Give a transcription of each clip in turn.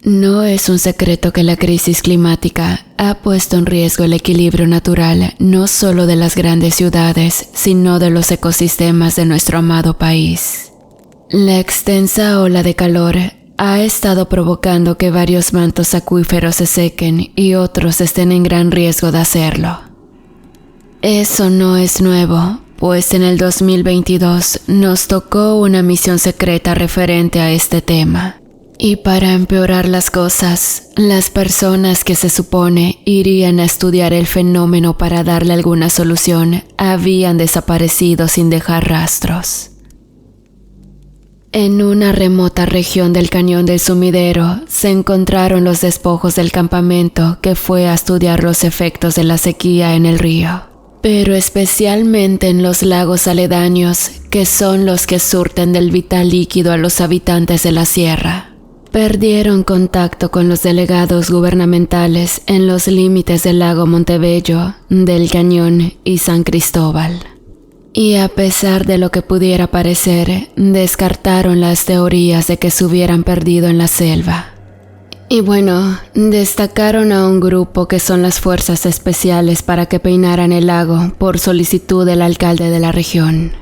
No es un secreto que la crisis climática ha puesto en riesgo el equilibrio natural no solo de las grandes ciudades, sino de los ecosistemas de nuestro amado país. La extensa ola de calor ha estado provocando que varios mantos acuíferos se sequen y otros estén en gran riesgo de hacerlo. Eso no es nuevo, pues en el 2022 nos tocó una misión secreta referente a este tema. Y para empeorar las cosas, las personas que se supone irían a estudiar el fenómeno para darle alguna solución habían desaparecido sin dejar rastros. En una remota región del Cañón del Sumidero se encontraron los despojos del campamento que fue a estudiar los efectos de la sequía en el río, pero especialmente en los lagos aledaños, que son los que surten del vital líquido a los habitantes de la sierra. Perdieron contacto con los delegados gubernamentales en los límites del lago Montebello, del Cañón y San Cristóbal. Y a pesar de lo que pudiera parecer, descartaron las teorías de que se hubieran perdido en la selva. Y bueno, destacaron a un grupo que son las fuerzas especiales para que peinaran el lago por solicitud del alcalde de la región.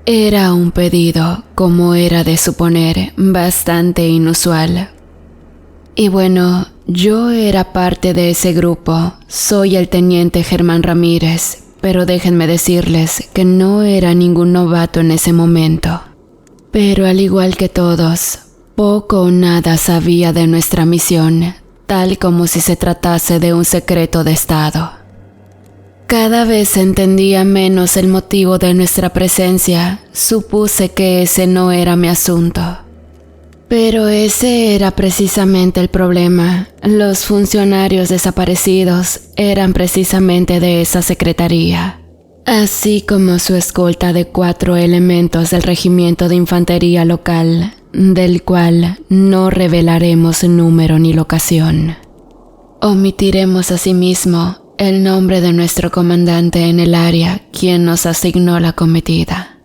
Era un pedido, como era de suponer, bastante inusual. Y bueno, yo era parte de ese grupo, soy el teniente Germán Ramírez, pero déjenme decirles que no era ningún novato en ese momento. Pero al igual que todos, poco o nada sabía de nuestra misión, tal como si se tratase de un secreto de Estado. Cada vez entendía menos el motivo de nuestra presencia, supuse que ese no era mi asunto. Pero ese era precisamente el problema, los funcionarios desaparecidos eran precisamente de esa secretaría, así como su escolta de 4 elementos del regimiento de infantería local, del cual no revelaremos número ni locación. Omitiremos asimismo el nombre de nuestro comandante en el área, quien nos asignó la cometida.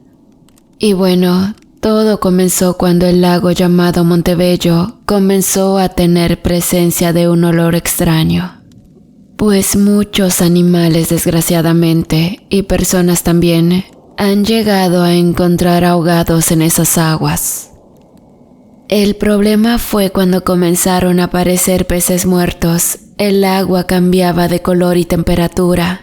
Y bueno, todo comenzó cuando el lago llamado Montebello comenzó a tener presencia de un olor extraño. Pues muchos animales, desgraciadamente, y personas también, han llegado a encontrar ahogados en esas aguas. El problema fue cuando comenzaron a aparecer peces muertos. El agua cambiaba de color y temperatura,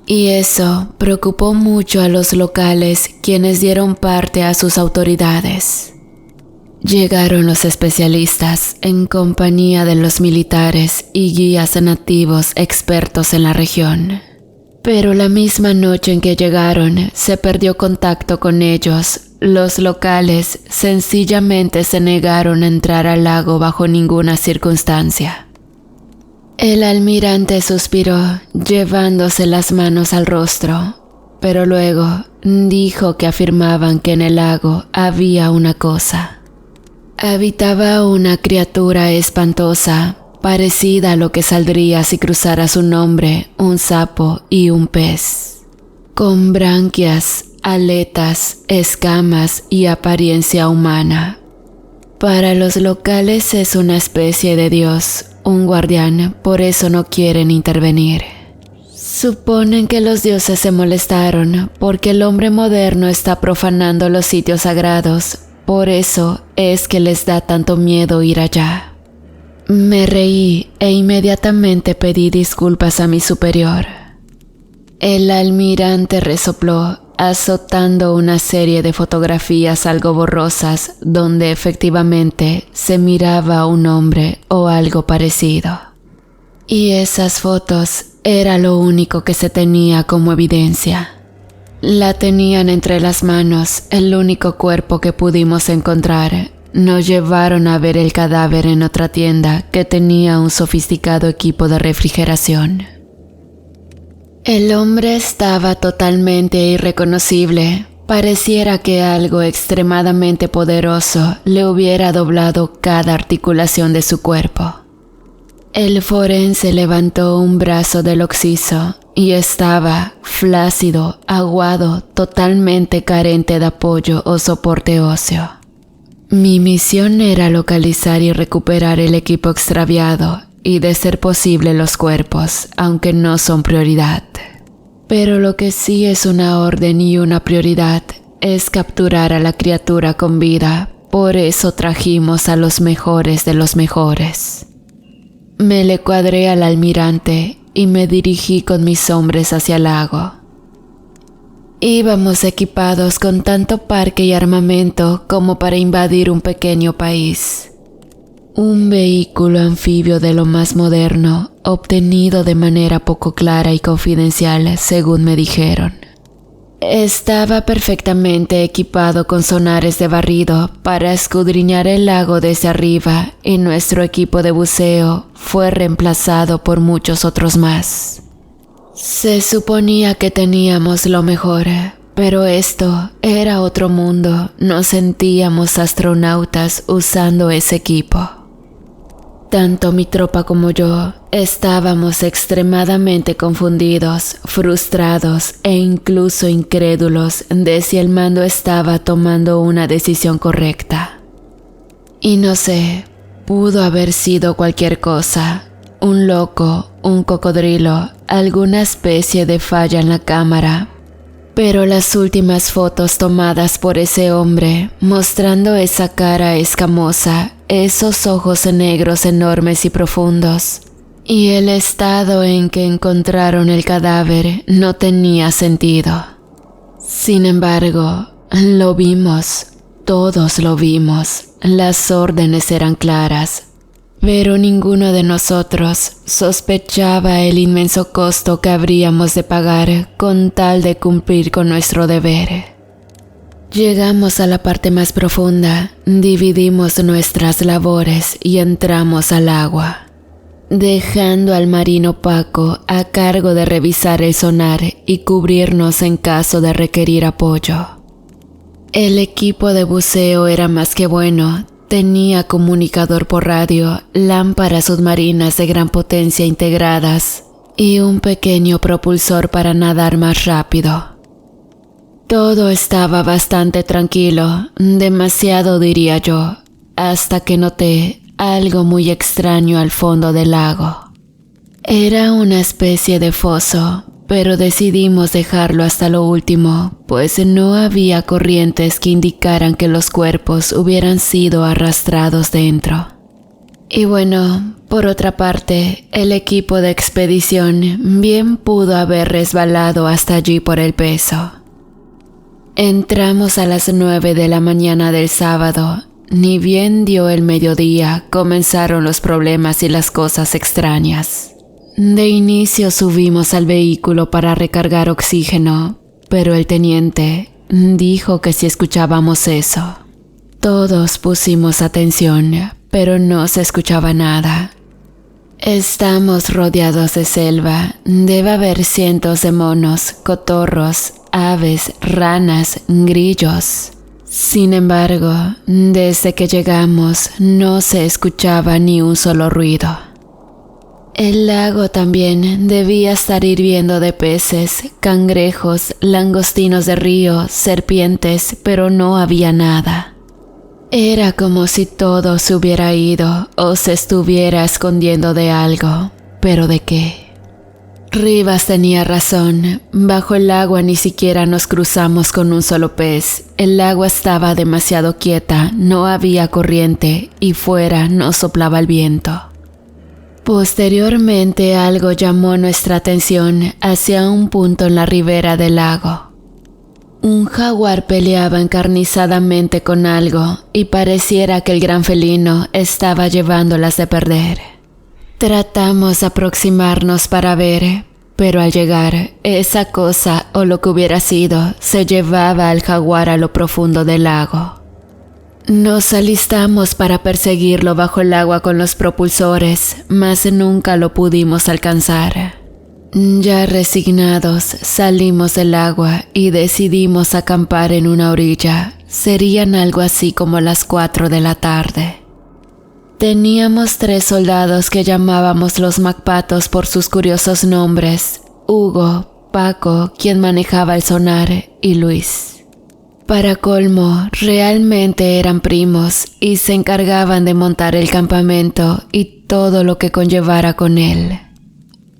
y eso preocupó mucho a los locales, quienes dieron parte a sus autoridades. Llegaron los especialistas en compañía de los militares y guías nativos expertos en la región. Pero la misma noche en que llegaron, se perdió contacto con ellos. Los locales sencillamente se negaron a entrar al lago bajo ninguna circunstancia. El almirante suspiró, llevándose las manos al rostro, pero luego dijo que afirmaban que en el lago había una cosa. Habitaba una criatura espantosa, parecida a lo que saldría si cruzara su nombre un sapo y un pez, con branquias, aletas, escamas y apariencia humana. Para los locales es una especie de dios, un guardián, por eso no quieren intervenir. Suponen que los dioses se molestaron porque el hombre moderno está profanando los sitios sagrados, por eso es que les da tanto miedo ir allá. Me reí e inmediatamente pedí disculpas a mi superior. El almirante resopló, azotando una serie de fotografías algo borrosas donde efectivamente se miraba a un hombre o algo parecido. Y esas fotos era lo único que se tenía como evidencia. La tenían entre las manos, el único cuerpo que pudimos encontrar. Nos llevaron a ver el cadáver en otra tienda que tenía un sofisticado equipo de refrigeración. El hombre estaba totalmente irreconocible. Pareciera que algo extremadamente poderoso le hubiera doblado cada articulación de su cuerpo. El forense levantó un brazo del occiso y estaba flácido, aguado, totalmente carente de apoyo o soporte óseo. Mi misión era localizar y recuperar el equipo extraviado y, de ser posible, los cuerpos, aunque no son prioridad. Pero lo que sí es una orden y una prioridad es capturar a la criatura con vida. Por eso trajimos a los mejores de los mejores. Me le cuadré al almirante y me dirigí con mis hombres hacia el lago. Íbamos equipados con tanto parque y armamento como para invadir un pequeño país. Un vehículo anfibio de lo más moderno, obtenido de manera poco clara y confidencial, según me dijeron. Estaba perfectamente equipado con sonares de barrido para escudriñar el lago desde arriba, y nuestro equipo de buceo fue reemplazado por muchos otros más. Se suponía que teníamos lo mejor, pero esto era otro mundo. Nos sentíamos astronautas usando ese equipo. Tanto mi tropa como yo estábamos extremadamente confundidos, frustrados e incluso incrédulos de si el mando estaba tomando una decisión correcta. Y no sé, pudo haber sido cualquier cosa. Un loco, un cocodrilo, alguna especie de falla en la cámara. Pero las últimas fotos tomadas por ese hombre, mostrando esa cara escamosa, esos ojos negros enormes y profundos, y el estado en que encontraron el cadáver, no tenía sentido. Sin embargo, lo vimos, todos lo vimos, las órdenes eran claras. Pero ninguno de nosotros sospechaba el inmenso costo que habríamos de pagar con tal de cumplir con nuestro deber. Llegamos a la parte más profunda, dividimos nuestras labores y entramos al agua, dejando al marino Paco a cargo de revisar el sonar y cubrirnos en caso de requerir apoyo. El equipo de buceo era más que bueno. Tenía comunicador por radio, lámparas submarinas de gran potencia integradas y un pequeño propulsor para nadar más rápido. Todo estaba bastante tranquilo, demasiado diría yo, hasta que noté algo muy extraño al fondo del lago. Era una especie de foso, pero decidimos dejarlo hasta lo último, pues no había corrientes que indicaran que los cuerpos hubieran sido arrastrados dentro. Y bueno, por otra parte, el equipo de expedición bien pudo haber resbalado hasta allí por el peso. Entramos a las 9 de la mañana del sábado. Ni bien dio el mediodía, comenzaron los problemas y las cosas extrañas. De inicio subimos al vehículo para recargar oxígeno, pero el teniente dijo que si escuchábamos eso. Todos pusimos atención, pero no se escuchaba nada. Estamos rodeados de selva, debe haber cientos de monos, cotorros, aves, ranas, grillos. Sin embargo, desde que llegamos no se escuchaba ni un solo ruido. El lago también debía estar hirviendo de peces, cangrejos, langostinos de río, serpientes, pero no había nada. Era como si todo se hubiera ido o se estuviera escondiendo de algo, pero ¿de qué? Rivas tenía razón, bajo el agua ni siquiera nos cruzamos con un solo pez. El agua estaba demasiado quieta, no había corriente y fuera no soplaba el viento. Posteriormente algo llamó nuestra atención hacia un punto en la ribera del lago. Un jaguar peleaba encarnizadamente con algo y pareciera que el gran felino estaba llevándolas de perder. Tratamos de aproximarnos para ver, pero al llegar, esa cosa o lo que hubiera sido se llevaba al jaguar a lo profundo del lago. Nos alistamos para perseguirlo bajo el agua con los propulsores, mas nunca lo pudimos alcanzar. Ya resignados, salimos del agua y decidimos acampar en una orilla. Serían algo así como las 4 de la tarde. Teníamos 3 soldados que llamábamos los MacPatos por sus curiosos nombres: Hugo, Paco, quien manejaba el sonar, y Luis. Para colmo, realmente eran primos y se encargaban de montar el campamento y todo lo que conllevara con él.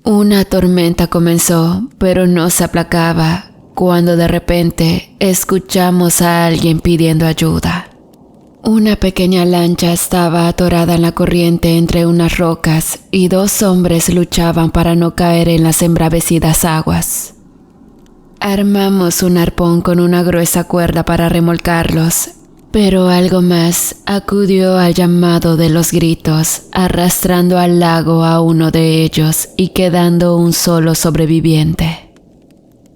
Una tormenta comenzó, pero no se aplacaba, cuando de repente escuchamos a alguien pidiendo ayuda. Una pequeña lancha estaba atorada en la corriente entre unas rocas y 2 hombres luchaban para no caer en las embravecidas aguas. Armamos un arpón con una gruesa cuerda para remolcarlos, pero algo más acudió al llamado de los gritos, arrastrando al lago a uno de ellos y quedando un solo sobreviviente.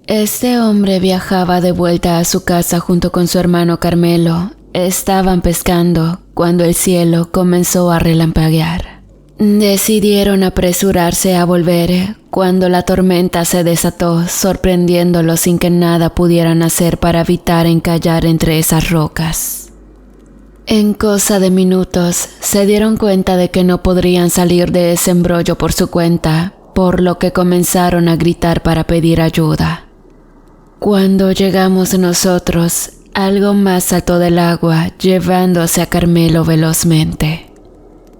Este hombre viajaba de vuelta a su casa junto con su hermano Carmelo. Estaban pescando cuando el cielo comenzó a relampaguear. Decidieron apresurarse a volver cuando la tormenta se desató, sorprendiéndolos sin que nada pudieran hacer para evitar encallar entre esas rocas. En cosa de minutos se dieron cuenta de que no podrían salir de ese embrollo por su cuenta, por lo que comenzaron a gritar para pedir ayuda. Cuando llegamos nosotros, algo más saltó del agua, llevándose a Carmelo velozmente.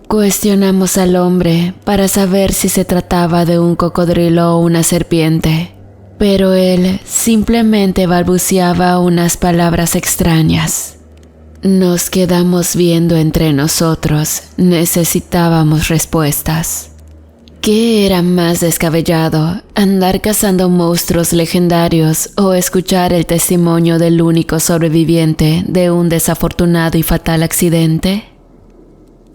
Cuestionamos al hombre para saber si se trataba de un cocodrilo o una serpiente, pero él simplemente balbuceaba unas palabras extrañas. Nos quedamos viendo entre nosotros, necesitábamos respuestas. ¿Qué era más descabellado, andar cazando monstruos legendarios o escuchar el testimonio del único sobreviviente de un desafortunado y fatal accidente?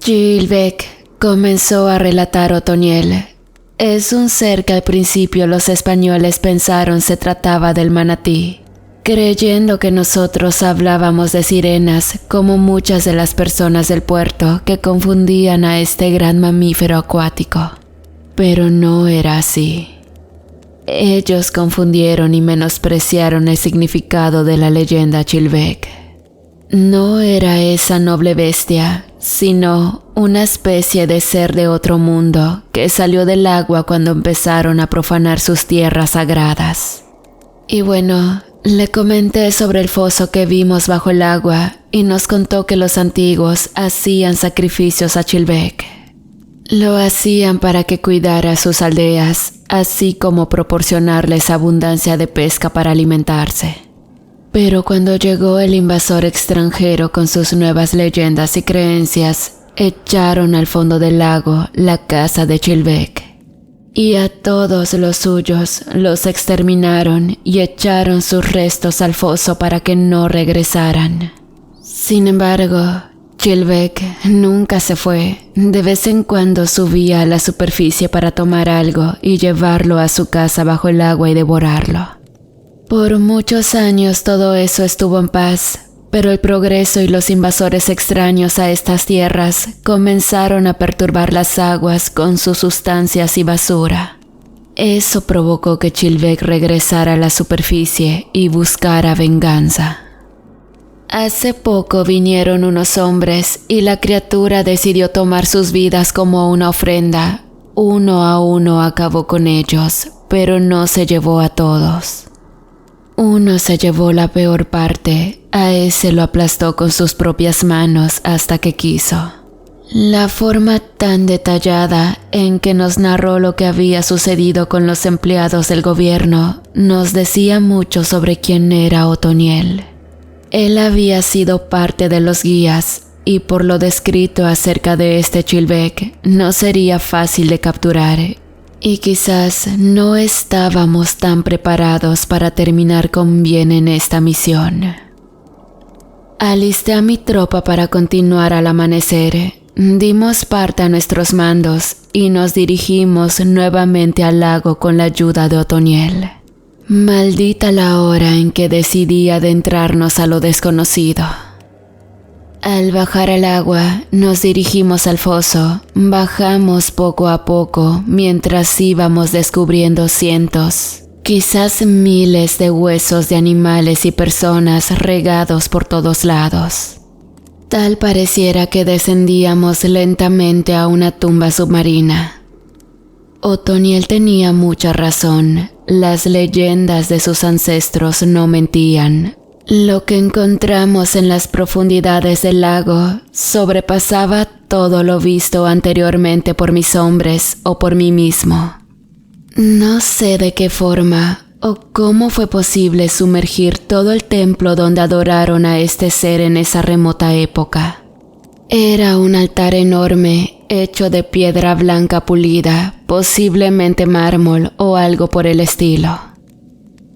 Chilvec, comenzó a relatar Otoniel. Es un ser que al principio los españoles pensaron se trataba del manatí, creyendo que nosotros hablábamos de sirenas como muchas de las personas del puerto que confundían a este gran mamífero acuático. Pero no era así. Ellos confundieron y menospreciaron el significado de la leyenda Chilvec. No era esa noble bestia, sino una especie de ser de otro mundo que salió del agua cuando empezaron a profanar sus tierras sagradas. Y bueno, le comenté sobre el foso que vimos bajo el agua y nos contó que los antiguos hacían sacrificios a Chilvec. Lo hacían para que cuidara a sus aldeas, así como proporcionarles abundancia de pesca para alimentarse. Pero cuando llegó el invasor extranjero con sus nuevas leyendas y creencias, echaron al fondo del lago la casa de Chilvec. Y a todos los suyos los exterminaron y echaron sus restos al foso para que no regresaran. Sin embargo, Chilvec nunca se fue. De vez en cuando subía a la superficie para tomar algo y llevarlo a su casa bajo el agua y devorarlo. Por muchos años todo eso estuvo en paz, pero el progreso y los invasores extraños a estas tierras comenzaron a perturbar las aguas con sus sustancias y basura. Eso provocó que Chilvec regresara a la superficie y buscara venganza. Hace poco vinieron unos hombres y la criatura decidió tomar sus vidas como una ofrenda. Uno a uno acabó con ellos, pero no se llevó a todos. Uno se llevó la peor parte, a ese lo aplastó con sus propias manos hasta que quiso. La forma tan detallada en que nos narró lo que había sucedido con los empleados del gobierno nos decía mucho sobre quién era Otoniel. Él había sido parte de los guías y por lo descrito acerca de este Chilvec no sería fácil de capturar y quizás no estábamos tan preparados para terminar con bien en esta misión. Alisté a mi tropa para continuar al amanecer. Dimos parte a nuestros mandos y nos dirigimos nuevamente al lago con la ayuda de Otoniel. Maldita la hora en que decidí adentrarnos a lo desconocido. Al bajar al agua, nos dirigimos al foso. Bajamos poco a poco mientras íbamos descubriendo cientos, quizás miles de huesos de animales y personas regados por todos lados. Tal pareciera que descendíamos lentamente a una tumba submarina. Otoniel tenía mucha razón. Las leyendas de sus ancestros no mentían. Lo que encontramos en las profundidades del lago sobrepasaba todo lo visto anteriormente por mis hombres o por mí mismo. No sé de qué forma o cómo fue posible sumergir todo el templo donde adoraron a este ser en esa remota época. Era un altar enorme, hecho de piedra blanca pulida, posiblemente mármol o algo por el estilo.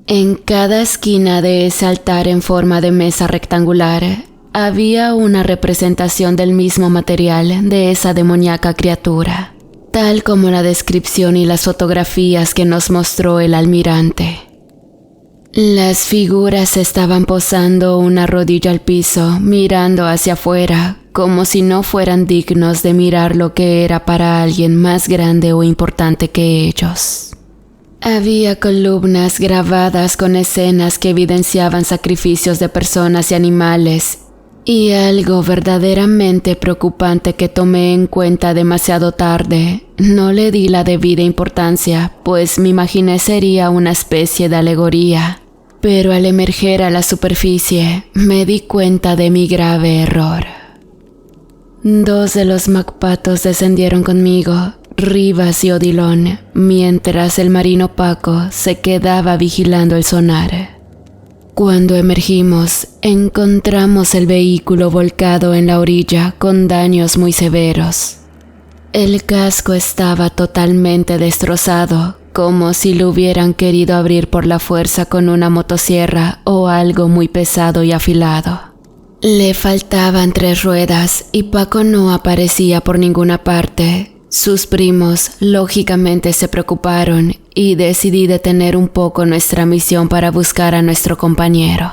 En cada esquina de ese altar en forma de mesa rectangular, había una representación del mismo material de esa demoníaca criatura, tal como la descripción y las fotografías que nos mostró el almirante. Las figuras estaban posando una rodilla al piso, mirando hacia afuera, como si no fueran dignos de mirar lo que era para alguien más grande o importante que ellos. Había columnas grabadas con escenas que evidenciaban sacrificios de personas y animales, y algo verdaderamente preocupante que tomé en cuenta demasiado tarde. No le di la debida importancia, pues me imaginé sería una especie de alegoría, pero al emerger a la superficie me di cuenta de mi grave error. 2 de los macpatos descendieron conmigo, Rivas y Odilon, mientras el marino Paco se quedaba vigilando el sonar. Cuando emergimos, encontramos el vehículo volcado en la orilla con daños muy severos. El casco estaba totalmente destrozado, como si lo hubieran querido abrir por la fuerza con una motosierra o algo muy pesado y afilado. Le faltaban 3 ruedas y Paco no aparecía por ninguna parte. Sus primos, lógicamente, se preocuparon y decidí detener un poco nuestra misión para buscar a nuestro compañero.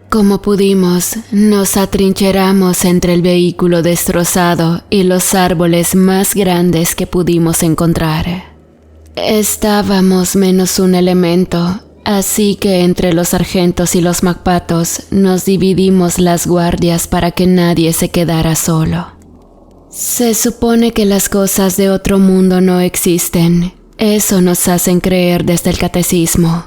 Como pudimos, nos atrincheramos entre el vehículo destrozado y los árboles más grandes que pudimos encontrar. Estábamos menos un elemento, así que entre los sargentos y los macpatos nos dividimos las guardias para que nadie se quedara solo. Se supone que las cosas de otro mundo no existen. Eso nos hacen creer desde el catecismo.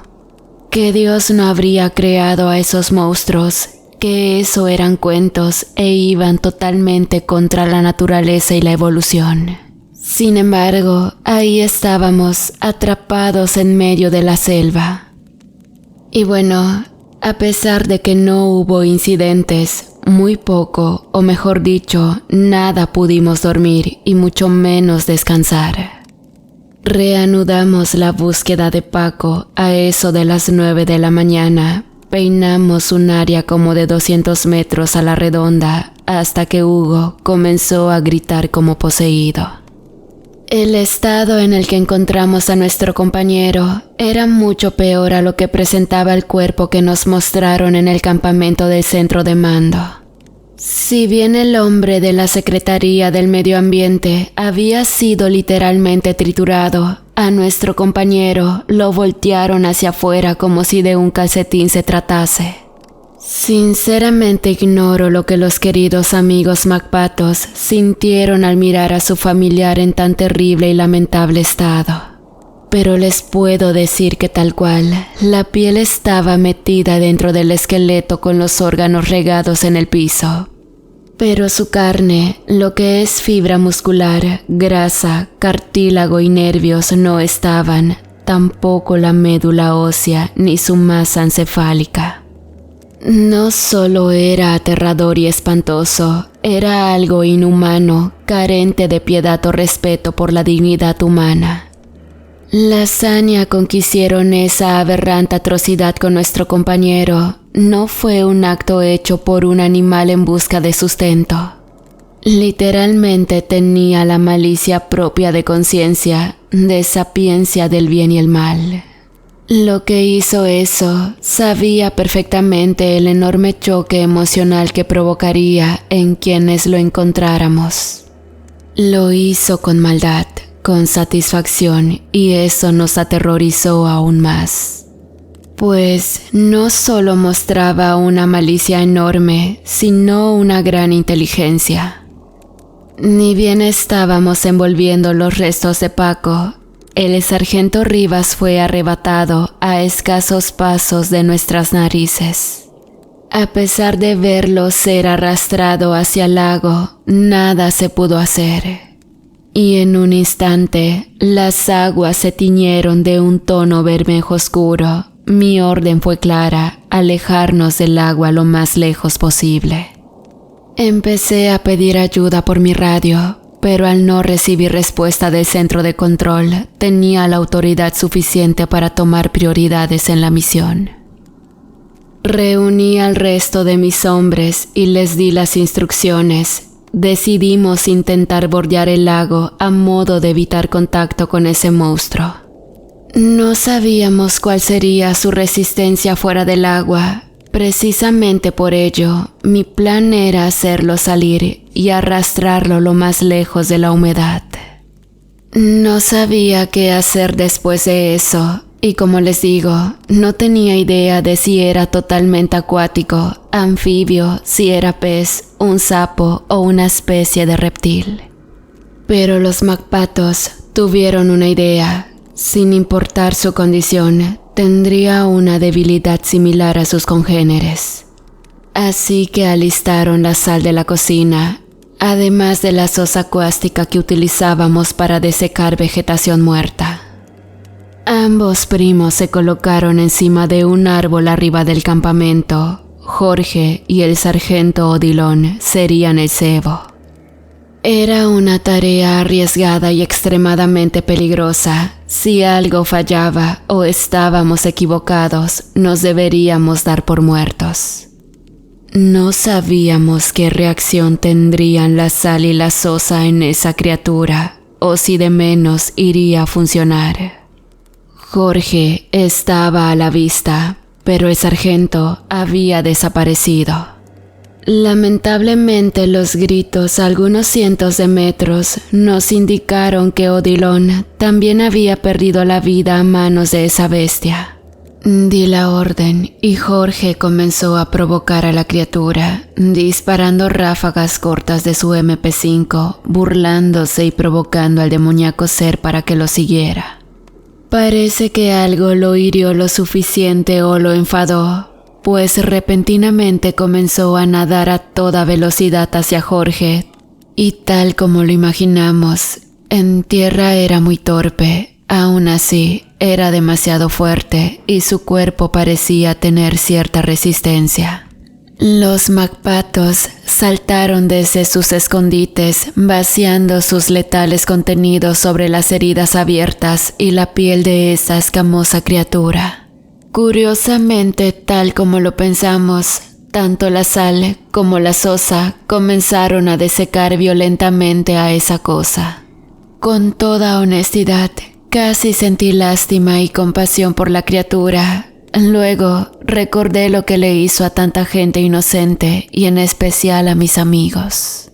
Que Dios no habría creado a esos monstruos, que eso eran cuentos e iban totalmente contra la naturaleza y la evolución. Sin embargo, ahí estábamos, atrapados en medio de la selva. Y bueno, a pesar de que no hubo incidentes, muy poco, o mejor dicho, nada pudimos dormir y mucho menos descansar. Reanudamos la búsqueda de Paco a eso de las 9 de la mañana. Peinamos un área como de 200 metros a la redonda hasta que Hugo comenzó a gritar como poseído. El estado en el que encontramos a nuestro compañero era mucho peor a lo que presentaba el cuerpo que nos mostraron en el campamento del centro de mando. Si bien el hombre de la Secretaría del Medio Ambiente había sido literalmente triturado, a nuestro compañero lo voltearon hacia afuera como si de un calcetín se tratase. Sinceramente ignoro lo que los queridos amigos macpatos sintieron al mirar a su familiar en tan terrible y lamentable estado. Pero les puedo decir que tal cual, la piel estaba metida dentro del esqueleto con los órganos regados en el piso. Pero su carne, lo que es fibra muscular, grasa, cartílago y nervios no estaban, tampoco la médula ósea ni su masa encefálica. No solo era aterrador y espantoso, era algo inhumano, carente de piedad o respeto por la dignidad humana. La hazaña con que hicieron esa aberrante atrocidad con nuestro compañero no fue un acto hecho por un animal en busca de sustento. Literalmente tenía la malicia propia de conciencia, de sapiencia del bien y el mal. Lo que hizo eso, sabía perfectamente el enorme choque emocional que provocaría en quienes lo encontráramos. Lo hizo con maldad, con satisfacción, y eso nos aterrorizó aún más. Pues no solo mostraba una malicia enorme, sino una gran inteligencia. Ni bien estábamos envolviendo los restos de Paco, el sargento Rivas fue arrebatado a escasos pasos de nuestras narices. A pesar de verlo ser arrastrado hacia el lago, nada se pudo hacer. Y en un instante, las aguas se tiñeron de un tono bermejo oscuro. Mi orden fue clara: alejarnos del agua lo más lejos posible. Empecé a pedir ayuda por mi radio, pero al no recibir respuesta del centro de control, tenía la autoridad suficiente para tomar prioridades en la misión. Reuní al resto de mis hombres y les di las instrucciones. Decidimos intentar bordear el lago a modo de evitar contacto con ese monstruo. No sabíamos cuál sería su resistencia fuera del agua. Precisamente por ello, mi plan era hacerlo salir y arrastrarlo lo más lejos de la humedad. No sabía qué hacer después de eso, y como les digo, no tenía idea de si era totalmente acuático, anfibio, si era pez, un sapo o una especie de reptil. Pero los McPatos tuvieron una idea. Sin importar su condición, tendría una debilidad similar a sus congéneres. Así que alistaron la sal de la cocina, además de la sosa cáustica que utilizábamos para desecar vegetación muerta. Ambos primos se colocaron encima de un árbol arriba del campamento. Jorge y el sargento Odilon serían el cebo. Era una tarea arriesgada y extremadamente peligrosa. Si algo fallaba o estábamos equivocados, nos deberíamos dar por muertos. No sabíamos qué reacción tendrían la sal y la sosa en esa criatura, o si de menos iría a funcionar. Jorge estaba a la vista, pero el sargento había desaparecido. Lamentablemente, los gritos a algunos cientos de metros nos indicaron que Odilon también había perdido la vida a manos de esa bestia. Di la orden y Jorge comenzó a provocar a la criatura, disparando ráfagas cortas de su MP5, burlándose y provocando al demoníaco ser para que lo siguiera. Parece que algo lo hirió lo suficiente o lo enfadó, pues repentinamente comenzó a nadar a toda velocidad hacia Jorge, y tal como lo imaginamos, en tierra era muy torpe. Aún así, era demasiado fuerte y su cuerpo parecía tener cierta resistencia. Los McPatos saltaron desde sus escondites, vaciando sus letales contenidos sobre las heridas abiertas y la piel de esa escamosa criatura. Curiosamente, tal como lo pensamos, tanto la sal como la sosa comenzaron a desecar violentamente a esa cosa. Con toda honestidad, casi sentí lástima y compasión por la criatura. Luego, recordé lo que le hizo a tanta gente inocente y en especial a mis amigos.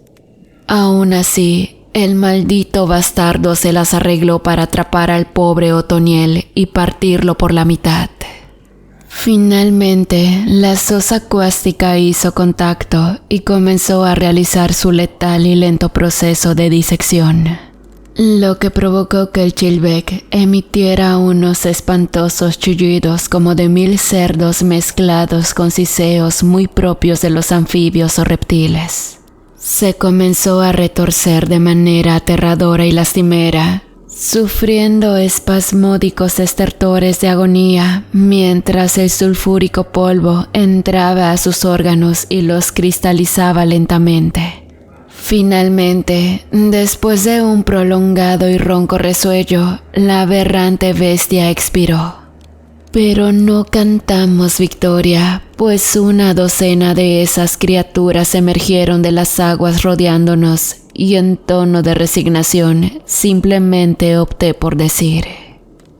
Aún así, el maldito bastardo se las arregló para atrapar al pobre Otoniel y partirlo por la mitad. Finalmente, la sosa cáustica hizo contacto y comenzó a realizar su letal y lento proceso de disección, lo que provocó que el Chilbec emitiera unos espantosos chillidos como de 1000 cerdos mezclados con siseos muy propios de los anfibios o reptiles. Se comenzó a retorcer de manera aterradora y lastimera, sufriendo espasmódicos estertores de agonía, mientras el sulfúrico polvo entraba a sus órganos y los cristalizaba lentamente. Finalmente, después de un prolongado y ronco resuello, la aberrante bestia expiró. Pero no cantamos victoria, pues una docena de esas criaturas emergieron de las aguas rodeándonos, y en tono de resignación simplemente opté por decir: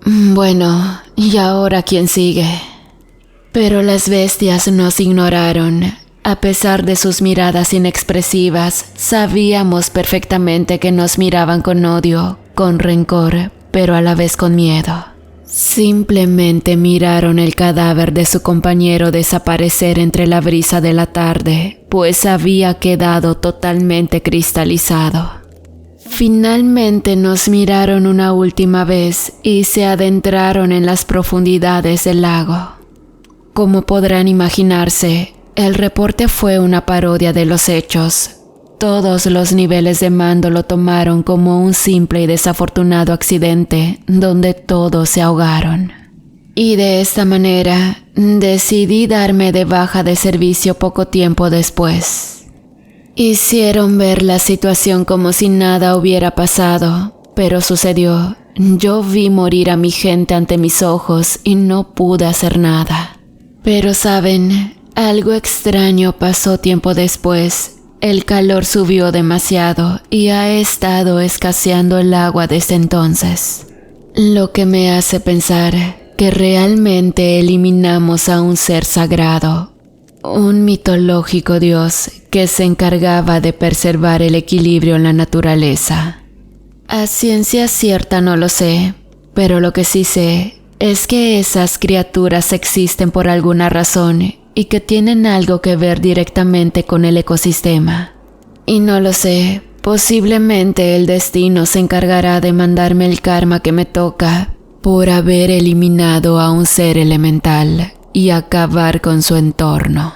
bueno, ¿y ahora quién sigue? Pero las bestias nos ignoraron. A pesar de sus miradas inexpresivas, sabíamos perfectamente que nos miraban con odio, con rencor, pero a la vez con miedo. Simplemente miraron el cadáver de su compañero desaparecer entre la brisa de la tarde, pues había quedado totalmente cristalizado. Finalmente nos miraron una última vez y se adentraron en las profundidades del lago. Como podrán imaginarse, el reporte fue una parodia de los hechos. Todos los niveles de mando lo tomaron como un simple y desafortunado accidente donde todos se ahogaron. Y de esta manera, decidí darme de baja de servicio poco tiempo después. Hicieron ver la situación como si nada hubiera pasado, pero sucedió. Yo vi morir a mi gente ante mis ojos y no pude hacer nada. Pero saben, algo extraño pasó tiempo después. El calor subió demasiado y ha estado escaseando el agua desde entonces. Lo que me hace pensar que realmente eliminamos a un ser sagrado, un mitológico dios que se encargaba de preservar el equilibrio en la naturaleza. A ciencia cierta no lo sé, pero lo que sí sé es que esas criaturas existen por alguna razón y que tienen algo que ver directamente con el ecosistema. Y no lo sé, posiblemente el destino se encargará de mandarme el karma que me toca por haber eliminado a un ser elemental y acabar con su entorno.